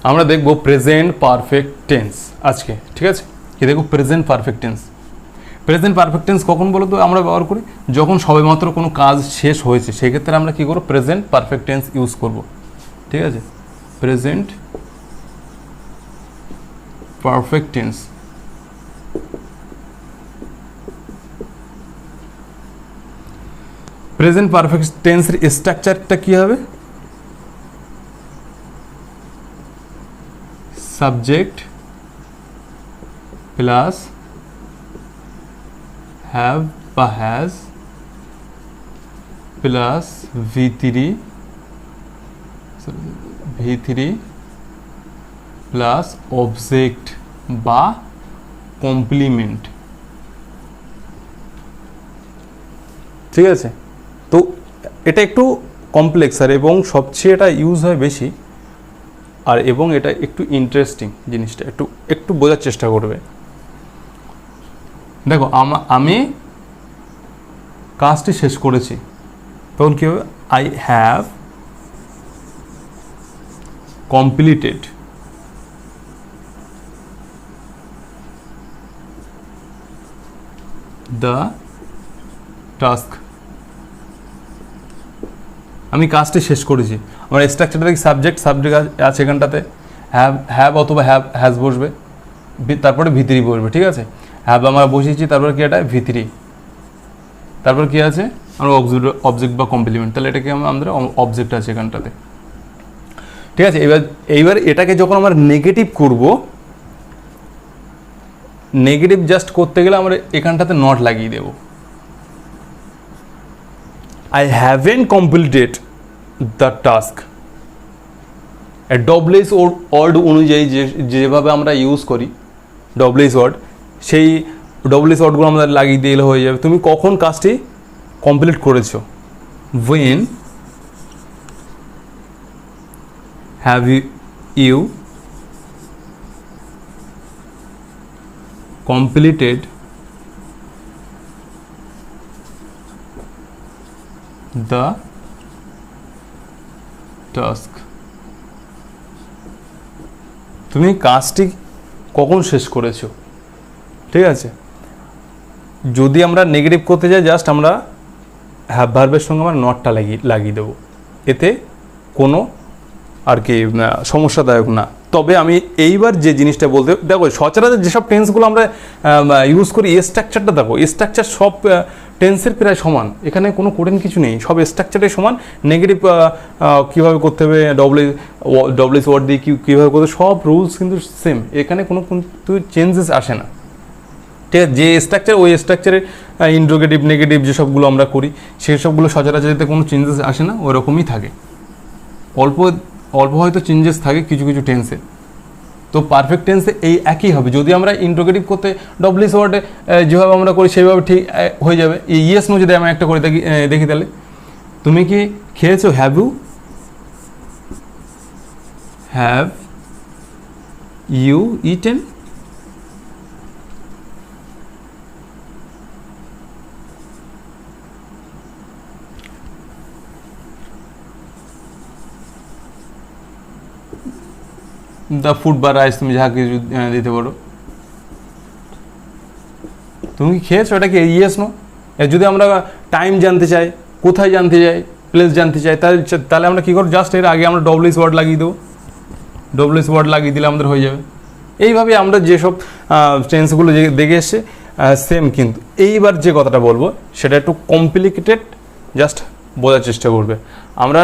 আমরা দেখব present perfect tense আজকে, ঠিক আছে? কি দেখব? Present perfect tense. Present perfect tense কখন বলো তো আমরা ব্যবহার করি? যখন সবেমাত্র কোনো কাজ শেষ হয়েছে, সেই ক্ষেত্রে আমরা কী করব? প্রেজেন্ট পারফেক্ট টেন্স ইউজ করব, ঠিক আছে? Present perfect tense. Present perfect টেন্সের স্ট্রাকচারটা কী হবে? সাবজেক্ট প্লাস হ্যাভ বা has plus V3 plus object বা কমপ্লিমেন্ট, ঠিক আছে? তো এটা একটু কমপ্লেক্স আর এবং সবচেয়ে এটা ইউজ হয় বেশি, আর এবং এটা একটু ইন্টারেস্টিং জিনিসটা, একটু বোঝার চেষ্টা করবে। দেখো আমি কাজটি শেষ করেছি, তখন কী হবে? I have completed the task. আমি কাজটি শেষ করেছি। আমার স্ট্রাকচারটা কি? সাবজেক্ট আছে এখানটাতে, হ্যাভ অথবা হ্যাজ বসবে, তারপরে V3 বসবে, ঠিক আছে? হ্যাভ আমরা বসিয়েছি, তারপরে কি? এটা V3, তারপর কি আছে? আমরা অবজেক্ট বা কমপ্লিমেন্ট, তাহলে এটাকে আমাদের অবজেক্ট আছে এখানটাতে, ঠিক আছে? এইবার এটাকে যখন আমরা নেগেটিভ করব, নেগেটিভ জাস্ট করতে গেলে আমরা এখানটাতে নট লাগিয়ে দেব। I haven't completed the task. WH word অনুযায়ী যেভাবে আমরা ইউজ করি ডব্লিউএইচ ওয়ার্ড, সেই ডব্লিউএইচ ওয়ার্ডগুলো আমরা লাগিয়ে দিলে হয়ে যাবে। তুমি কখন কাজটি কমপ্লিট করেছো? When have you completed the task? তুমি কাজটি কখন শেষ করেছো, ঠিক আছে? যদি আমরা নেগেটিভ করতে যাই, জাস্ট আমরা হ্যাভ ভার্বের সঙ্গে আমরা নটটা লাগিয়ে দেবো, এতে কোনো আর কি সমস্যাদায়ক না। তবে আমি এইবার যে জিনিসটা বলতে, দেখো সচরাচর যেসব টেন্সগুলো আমরা ইউজ করি, স্ট্রাকচারটা দেখো, স্ট্রাকচার সব টেন্সের প্রায় সমান, এখানে কোনো কঠিন কিছু নেই, সব স্ট্রাকচারটাই সমান। নেগেটিভ কীভাবে করতে হবে, ডব্লিউএইচ ওয়ার্ড দিয়ে কীভাবে করতে হবে, সব রুলস কিন্তু সেম, এখানে কোনো কিন্তু চেঞ্জেস আসে না, ঠিক আছে? যে স্ট্রাকচার, ওই স্ট্রাকচারে ইন্ট্রোগেটিভ নেগেটিভ যেসবগুলো আমরা করি, সেই সবগুলো সচরাচর যাতে কোনো চেঞ্জেস আসে না, ওই রকমই থাকে। অল্প হয়তো চেঞ্জেস থাকে কিছু কিছু টেন্সে। তো পারফেক্ট টেন্সে এই একই হবে। যদি আমরা ইন্ট্রোগেটিভ করতে ডব্লিউএইচ ওয়ার্ডে যেভাবে আমরা করি সেইভাবে ঠিক হয়ে যাবে। ইয়েস নো যদি আমি একটা করে দেখি তাহলে, তুমি কি খেয়েছো? Have you eaten? The food বা রাইস, তুমি যা কিছু দিতে পারো। তুমি কি খেয়েছো? এটা কি ইয়েস নো? যদি আমরা টাইম জানতে চাই, কোথায় জানতে চাই, প্লেস জানতে চাই, তাহলে আমরা কী করবো? জাস্ট এর আগে আমরা ডব্লিউএইচ ওয়ার্ড লাগিয়ে দেবো, ডব্লিউএইচ ওয়ার্ড লাগিয়ে দিলে আমাদের হয়ে যাবে। এইভাবে আমরা যেসব টেন্সগুলো দেখে এসছে সেম। কিন্তু এইবার যে কথাটা বলবো সেটা একটু কমপ্লিকেটেড, জাস্ট বোঝার চেষ্টা করবে। আমরা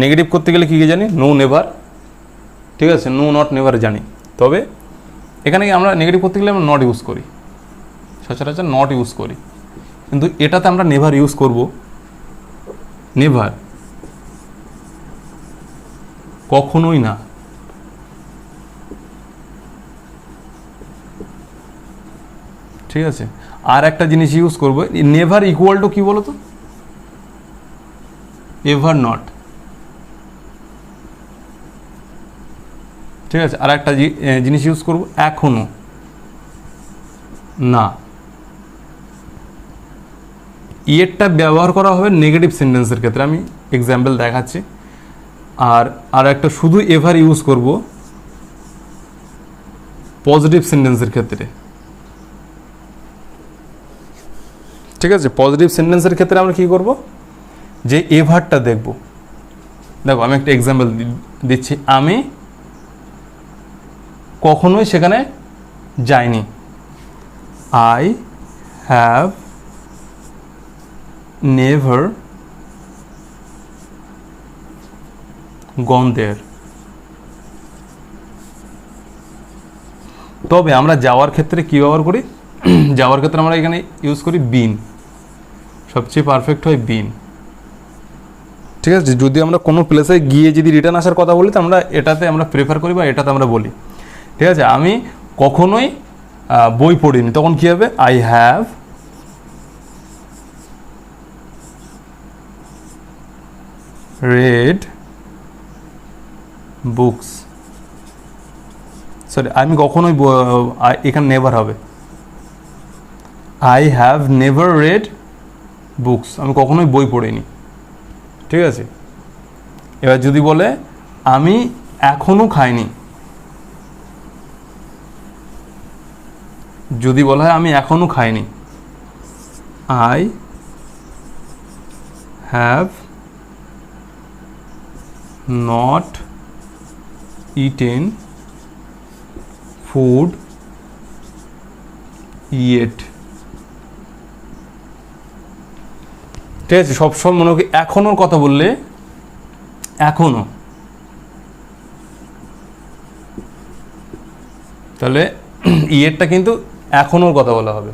নেগেটিভ করতে গেলে কী জানি? নো, নেভার, ঠিক আছে? নো, নট, নেভার জানি। তবে এখানে আমরা নেগেটিভ করতে গেলে আমরা নট ইউজ করি, সচরাচর নট ইউজ করি, কিন্তু এটাতে আমরা নেভার ইউজ করব। নেভার, কখনোই না, ঠিক আছে? আর একটা জিনিস ইউজ করবো, নেভার ইকুয়াল টু কী বলো তো? এভার নট, ঠিক আছে? আর একটা জিনিস ইউজ করবো, এখনো না। ইয়েরটা ব্যবহার করা হবে নেগেটিভ সেন্টেন্সের ক্ষেত্রে। আমি এক্সাম্পল দেখাচ্ছি। আর একটা শুধু এভার ইউজ করব পজিটিভ সেন্টেন্সের ক্ষেত্রে। ঠিক আছে, পজিটিভ সেন্টেন্সের ক্ষেত্রে আমরা কি করব, যে এভারটা দেখব। দেখো আমি একটা এক্সাম্পল দিচ্ছি, আমি কখনোই সেখানে যাইনি। আই হ্যাভ নেভার গন দেয়ার। তবে আমরা যাওয়ার ক্ষেত্রে কী ব্যবহার করি, যাওয়ার ক্ষেত্রে আমরা এখানে ইউজ করি বিন, সবচেয়ে পারফেক্ট হয় বিন। ঠিক আছে, যদি আমরা কোনো প্লেসে গিয়ে যদি রিটার্ন আসার কথা বলি তো আমরা এটাতে আমরা প্রেফার করি বা এটাতে আমরা বলি। ঠিক আছে, আমি কখনোই বই পড়িনি, তখন কী হবে, I have read books, sorry আমি কখনোই এখানে নেভার হবে, I have never red books, আমি কখনোই বই পড়িনি। ঠিক আছে, এবার যদি বলে আমি এখনো খাইনি, যদি বলা হয় আমি এখনো খাইনি, I have not eaten food yet। ঠিক আছে, সবসময় মনে হয় এখনো কথা বললে এখনো, তাহলে ইয়েটটা কিন্তু এখনোর কথা বলা হবে।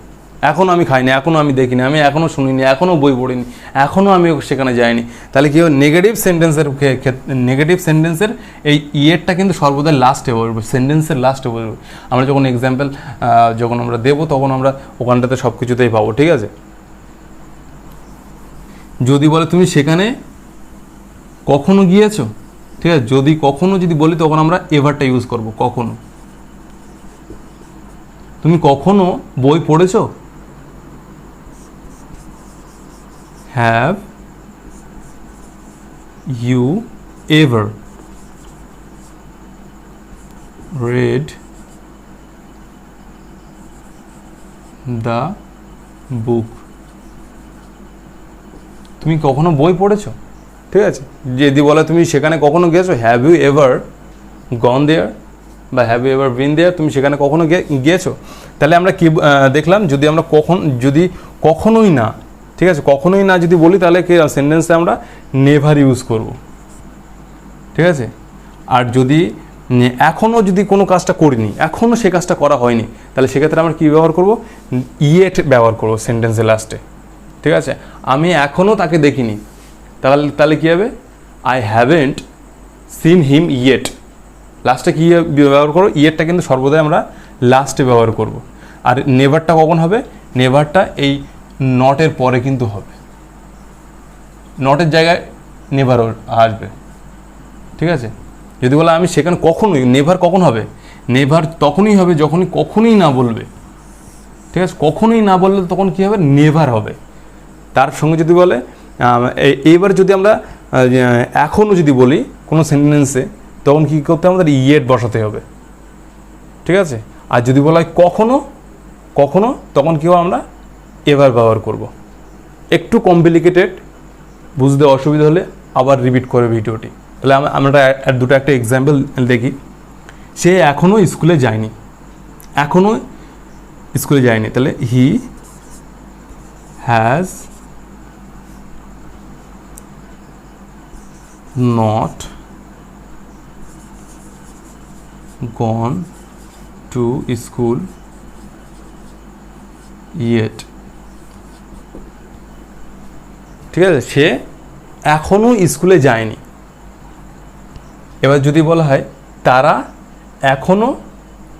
এখনও আমি খাইনি, এখনও আমি দেখিনি, আমি এখনও শুনিনি, এখনও বই পড়িনি, এখনও আমি সেখানে যাইনি। তাহলে কী হবে, নেগেটিভ সেন্টেন্সের এই ইয়েরটা কিন্তু সর্বদা লাস্টে বলবো, সেন্টেন্সের লাস্টে বলবো। আমরা যখন এক্সাম্পল যখন আমরা দেবো তখন আমরা ওখানটাতে সব কিছুতেই পাবো। ঠিক আছে, যদি বলে তুমি সেখানে কখনো গিয়েছো, ঠিক আছে, যদি কখনো যদি বলি তখন আমরা এভারটা ইউজ করব, কখনো। তুমি কখনো বই পড়েছো, have you ever read the book, তুমি কখনো বই পড়েছো। ঠিক আছে, যদি বলে তুমি সেখানে কখনো গিয়েছো, হ্যাভ ইউ এভার গন দেয়ার বা হ্যাভ ইউ এভার বিন দেয়ার, তুমি সেখানে কখনো গিয়েছো। তাহলে আমরা কি দেখলাম, যদি আমরা যদি কখনোই না, ঠিক আছে, কখনোই না যদি বলি তাহলে কি সেন্টেন্সে আমরা নেভার ইউজ করব। ঠিক আছে, আর যদি এখনও যদি কোনো কাজটা করিনি, এখনও সে কাজটা করা হয়নি, তাহলে সেক্ষেত্রে আমরা কী ব্যবহার করব, ইয়েট ব্যবহার করব সেন্টেন্সের লাস্টে। ঠিক আছে, আমি এখনও তাকে দেখিনি, তাহলে কী হবে, I haven't seen him yet. লাস্টে কী ব্যবহার করবো, ইয়েটটা কিন্তু সর্বদাই আমরা লাস্টে ব্যবহার করব। আর নেভারটা কখন হবে, নেভারটা এই নটের পরে কিন্তু হবে, নটের জায়গায় নেভার আসবে। ঠিক আছে, যদি বলে আমি সেখানে কখনোই, নেভার কখন হবে, নেভার তখনই হবে যখনই কখনোই না বলবে। ঠিক আছে, কখনোই না বললে তখন কী হবে, নেভার হবে। তার সঙ্গে যদি বলে এইবার যদি আমরা এখনও যদি বলি কোনো সেন্টেন্সে, তখন কী করতে হবে, আমাদের ইয়েট বসাতে হবে। ঠিক আছে, আর যদি বলা হয় কখনো কখনো, তখন কী হবে, আমরা এভার ব্যবহার করব। একটু কমপ্লিকেটেড, বুঝতে অসুবিধা হলে আবার রিপিট করে ভিডিওটি। তাহলে আমরা দুটো একটা এক্সাম্পল দেখি। সে এখনও স্কুলে যায়নি, এখনও স্কুলে যায়নি, তাহলে he has not gone to school yet. ঠিক আছে, সে এখনও স্কুলে যায়নি। এবার যদি বলা হয় তারা এখনও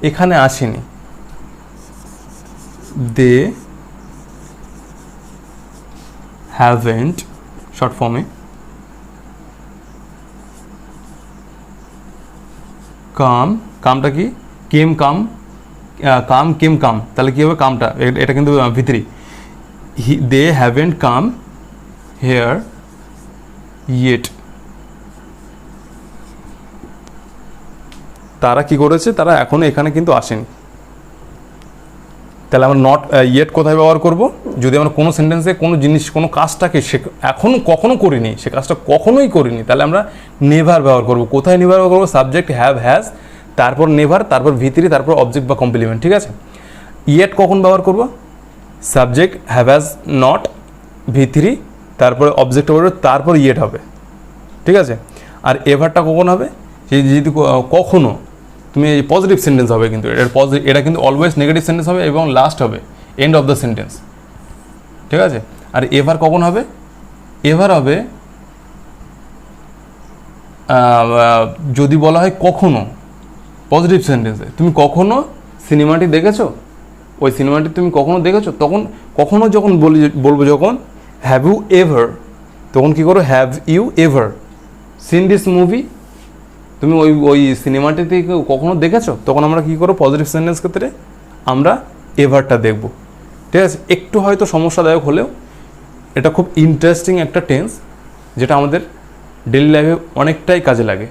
এখানে আসেনি, দে হ্যাভেন্ট, শর্ট ফর্মে, কামটা কি, কেম কাম, তাহলে কী হবে, কামটা এটা কিন্তু ভিতরি, দে হ্যাভেন্ট কাম হেয়ার ইয়েট। তারা কি করেছে, তারা এখনও এখানে কিন্তু আসেনি। তাহলে আমরা নট ইয়েট কোথায় ব্যবহার করব? যদি আমরা কোনো সেন্টেন্সে কোনো জিনিস, কোনো কাজটাকে এখনও কখনো করিনি, সে কাজটা কখনোই করিনি, তাহলে আমরা নেভার ব্যবহার করব। কোথায় নেভার ব্যবহার করবো? সাবজেক্ট হ্যাভ, হ্যাজ, তারপর নেভার, তারপর ভিতরি, তারপর অবজেক্ট বা কমপ্লিমেন্ট। ঠিক আছে। ইয়েট কখন ব্যবহার করব? সাবজেক্ট হ্যাভ, হ্যাজ, নট, ভিতরি, তারপরে অবজেক্ট হবে, তারপর ইয়েট হবে। ঠিক আছে। আর এভারটা কখন হবে? যদি কখনো তুমি এই পজিটিভ সেন্টেন্স হবে, কিন্তু এটা কিন্তু অলওয়েজ নেগেটিভ সেন্টেন্স হবে এবং লাস্ট হবে এন্ড অফ দ্য সেন্টেন্স। ঠিক আছে। আর এভার কখন হবে? এভার হবে যদি বলা হয় কখনো পজিটিভ সেন্টেন্সে, তুমি কখনো সিনেমাটি দেখেছো, ওই সিনেমাটি তুমি কখনো দেখেছো, তখন কখনো যখন বলবো যখন হ্যাভ ইউ এভার, তখন কী করো? Have you ever seen this movie, তুমি ওই সিনেমাটিতে কখনো দেখেছো, তখন আমরা কী করবো? পজিটিভ সেন্টেন্স ক্ষেত্রে আমরা এভারটা দেখব। ঠিক আছে। একটু হয়তো সমস্যাদায়ক হলেও এটা খুব ইন্টারেস্টিং একটা টেন্স, যেটা আমাদের ডেইলি লাইফে অনেকটাই কাজে লাগে।